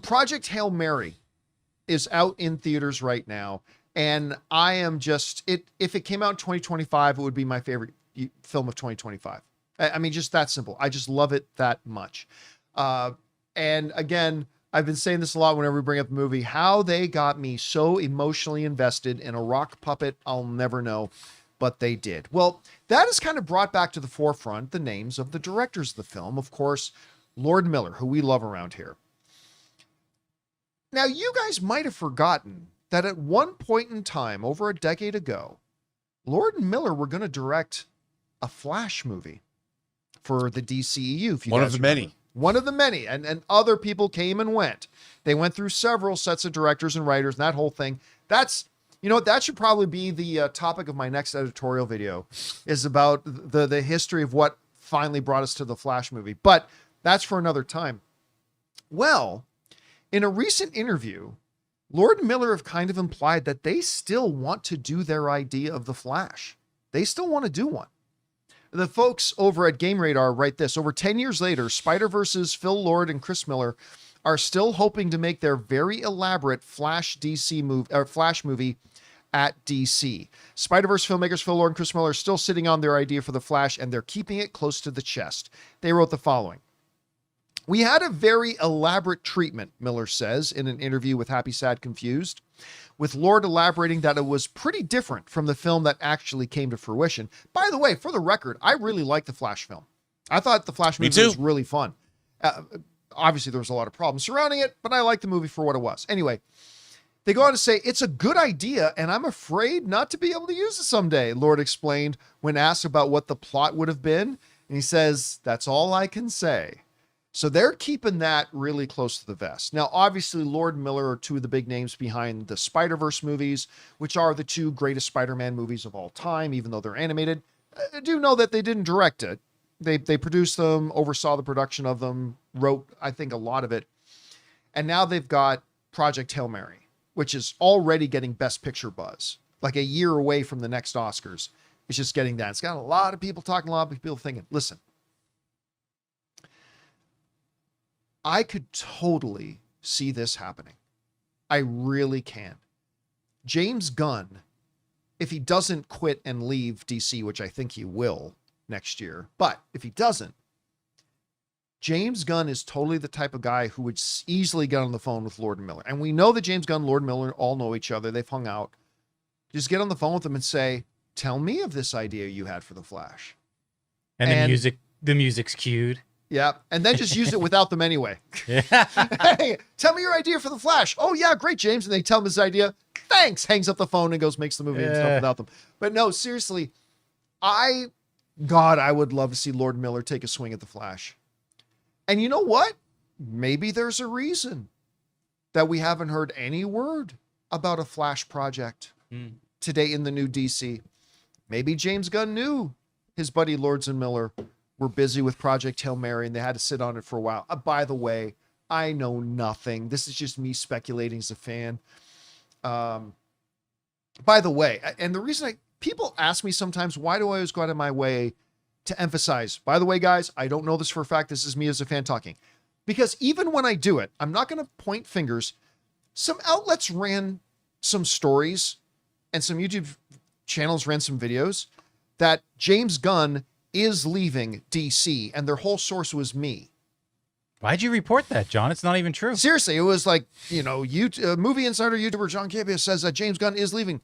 Project Hail Mary is out in theaters right now. And I am just, if it came out in 2025, it would be my favorite film of 2025. I mean, just that simple. I just love it that much. And again, I've been saying this a lot whenever we bring up the movie, how they got me so emotionally invested in a rock puppet, I'll never know, but they did. Well, that has kind of brought back to the forefront the names of the directors of the film. Of course, Lord Miller, who we love around here. Now, you guys might have forgotten that at one point in time, over a decade ago, Lord and Miller were going to direct a Flash movie for the DCEU. If you One of the many. One of the many. And other people came and went. They went through several sets of directors and writers and that whole thing. That's, that should probably be the topic of my next editorial video, is about the history of what finally brought us to the Flash movie. But that's for another time. Well, in a recent interview, Lord and Miller have kind of implied that they still want to do their idea of the Flash. They still want to do one. The folks over at Game Radar write this: over 10 years later, Spider-Verse's Phil Lord and Chris Miller are still hoping to make their very elaborate Flash movie at DC. Spider-Verse filmmakers Phil Lord and Chris Miller are still sitting on their idea for the Flash, and they're keeping it close to the chest. They wrote the following: "We had a very elaborate treatment," Miller says in an interview with Happy Sad Confused, with Lord elaborating that it was pretty different from the film that actually came to fruition. By the way, for the record, I really liked the Flash film. I thought the Flash movie was really fun. Obviously, there was a lot of problems surrounding it, but I liked the movie for what it was. Anyway, they go on to say, "It's a good idea, and I'm afraid not to be able to use it someday," Lord explained when asked about what the plot would have been. And he says, "That's all I can say." So they're keeping that really close to the vest. Now, obviously, Lord and Miller are two of the big names behind the Spider-Verse movies, which are the two greatest Spider-Man movies of all time, even though they're animated. I do know that they didn't direct it. They produced them, oversaw the production of them, wrote, I think, a lot of it. And now they've got Project Hail Mary, which is already getting Best Picture buzz, like a year away from the next Oscars. It's just getting that. It's got a lot of people talking, a lot of people thinking, listen, I could totally see this happening. I really can. James Gunn, if he doesn't quit and leave DC, which I think he will next year, but if he doesn't, James Gunn is totally the type of guy who would easily get on the phone with Lord and Miller. And we know that James Gunn and Lord Miller all know each other. They've hung out. Just get on the phone with them and say, "Tell me of this idea you had for the Flash." And the music's cued. Yeah, and then just use it without them anyway. Yeah. Hey, tell me your idea for the Flash. "Oh yeah, great, James." And they tell him his idea. Thanks. Hangs up the phone and goes makes the movie and stuff without them. But no, seriously, I would love to see Lord Miller take a swing at the Flash. And you know what? Maybe there's a reason that we haven't heard any word about a Flash project today in the new DC. Maybe James Gunn knew his buddy Lords and Miller were busy with Project Hail Mary and they had to sit on it for a while. By the way, I know nothing. This is just me speculating as a fan. By the way, and the reason people ask me sometimes, why do I always go out of my way to emphasize, by the way, guys, I don't know this for a fact. This is me as a fan talking. Because even when I do it, I'm not going to point fingers. Some outlets ran some stories and some YouTube channels ran some videos that James Gunn is leaving DC and their whole source was me. Why'd you report that, John? It's not even true. Seriously, it was like, movie insider YouTuber John Campea says that James Gunn is leaving. I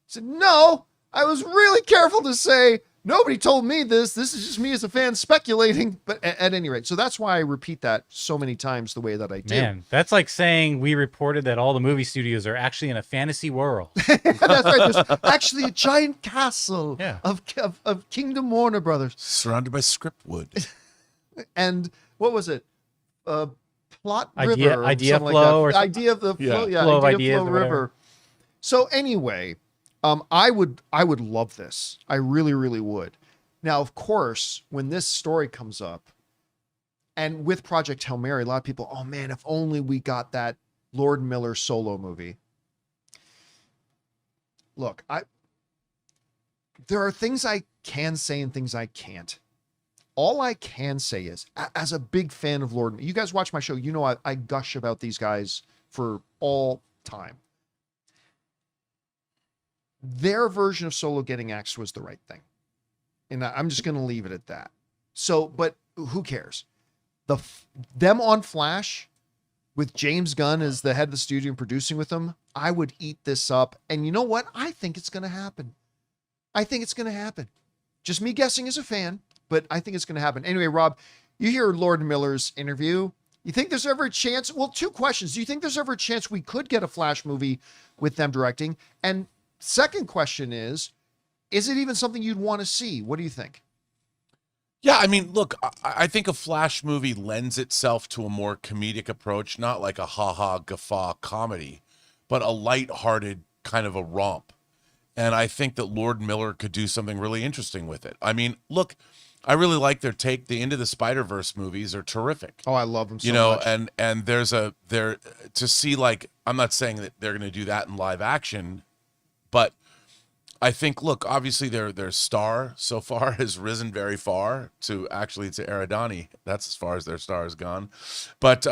said, no, I was really careful to say, nobody told me this. This is just me as a fan speculating. But at any rate, so that's why I repeat that so many times the way that I do. Man, that's like saying we reported that all the movie studios are actually in a fantasy world. That's right. There's actually a giant castle of Kingdom Warner Brothers. Surrounded by script wood. And what was it? Plot idea, River. Idea flow. Like idea of the flow. Yeah, flow of idea ideas flow river. So anyway, I would love this. I really, really would. Now, of course, when this story comes up, and with Project Hail Mary, a lot of people, oh man, if only we got that Lord Miller solo movie. Look, there are things I can say and things I can't. all I can say is, as a big fan of Lord, you guys watch my show, you know I gush about these guys for all time. Their version of Solo getting axed was the right thing. And I'm just going to leave it at that. So, but who cares? Them on Flash with James Gunn as the head of the studio and producing with them, I would eat this up. And you know what? I think it's going to happen. I think it's going to happen. Just me guessing as a fan, but I think it's going to happen. Anyway, Rob, you hear Lord Miller's interview. You think there's ever a chance? Well, two questions. Do you think there's ever a chance we could get a Flash movie with them directing? And second question is it even something you'd want to see? What do you think? Yeah, I mean, look, I think a Flash movie lends itself to a more comedic approach, not like a ha-ha guffaw comedy, but a lighthearted kind of a romp. And I think that Lord Miller could do something really interesting with it. I mean, look, I really like their take. The Into the Spider-Verse movies are terrific. Oh, I love them so much. And there's to see, like, I'm not saying that they're going to do that in live action, but I think, look, obviously their star so far has risen very far to Eridani. That's as far as their star has gone. But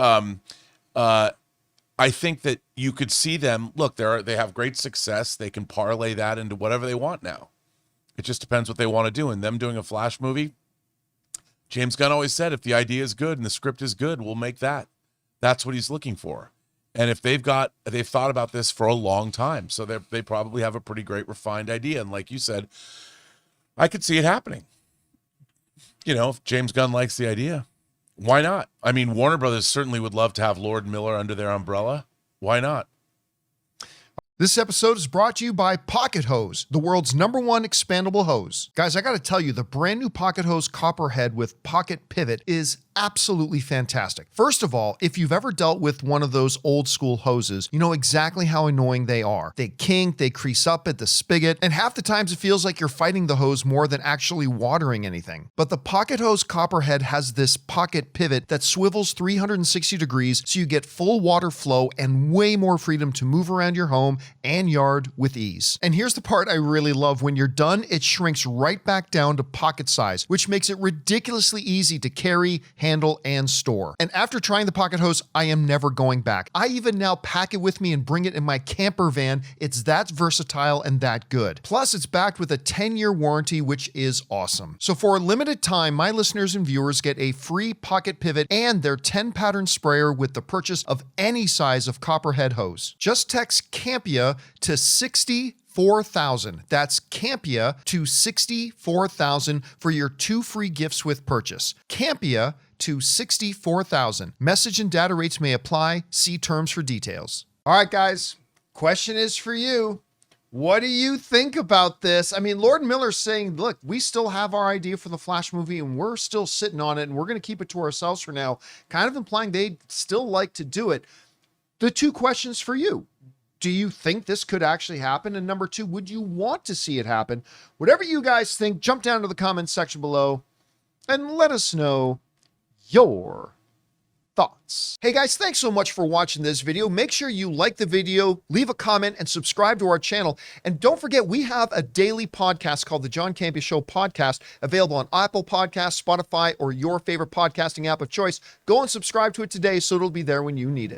I think that you could see them, look, they have great success. They can parlay that into whatever they want now. It just depends what they want to do. And them doing a Flash movie, James Gunn always said, if the idea is good and the script is good, we'll make that. That's what he's looking for. And if they've thought about this for a long time, so they probably have a pretty great refined idea. And like you said, I could see it happening. You know, if James Gunn likes the idea, why not? I mean, Warner Brothers certainly would love to have Lord Miller under their umbrella. Why not? This episode is brought to you by Pocket Hose, the world's #1 expandable hose. Guys, I got to tell you, the brand new Pocket Hose Copperhead with Pocket Pivot is absolutely fantastic. First of all, if you've ever dealt with one of those old school hoses, you know exactly how annoying they are. They kink, they crease up at the spigot, and half the times it feels like you're fighting the hose more than actually watering anything. But the Pocket Hose Copperhead has this pocket pivot that swivels 360 degrees so you get full water flow and way more freedom to move around your home and yard with ease. And here's the part I really love. When you're done, it shrinks right back down to pocket size, which makes it ridiculously easy to carry, handle, and store. And after trying the Pocket Hose, I am never going back. I even now pack it with me and bring it in my camper van. It's that versatile and that good. Plus, it's backed with a 10-year warranty, which is awesome. So for a limited time, my listeners and viewers get a free pocket pivot and their 10-pattern sprayer with the purchase of any size of Copperhead hose. Just text Campea to 64,000. That's Campea to 64,000 for your 2 free gifts with purchase. Campea to 64,000. Message and data rates may apply. See terms for details. All right, guys. Question is for you. What do you think about this? I mean, Lord Miller's saying, look, we still have our idea for the Flash movie and we're still sitting on it and we're going to keep it to ourselves for now, kind of implying they'd still like to do it. The 2 questions for you. Do you think this could actually happen? And number 2, would you want to see it happen? Whatever you guys think, jump down to the comments section below and let us know your thoughts. Hey guys, thanks so much for watching this video. Make sure you like the video, leave a comment, and subscribe to our channel. And don't forget, we have a daily podcast called The John Campea Show Podcast, available on Apple Podcasts, Spotify, or your favorite podcasting app of choice. Go and subscribe to it today so it'll be there when you need it.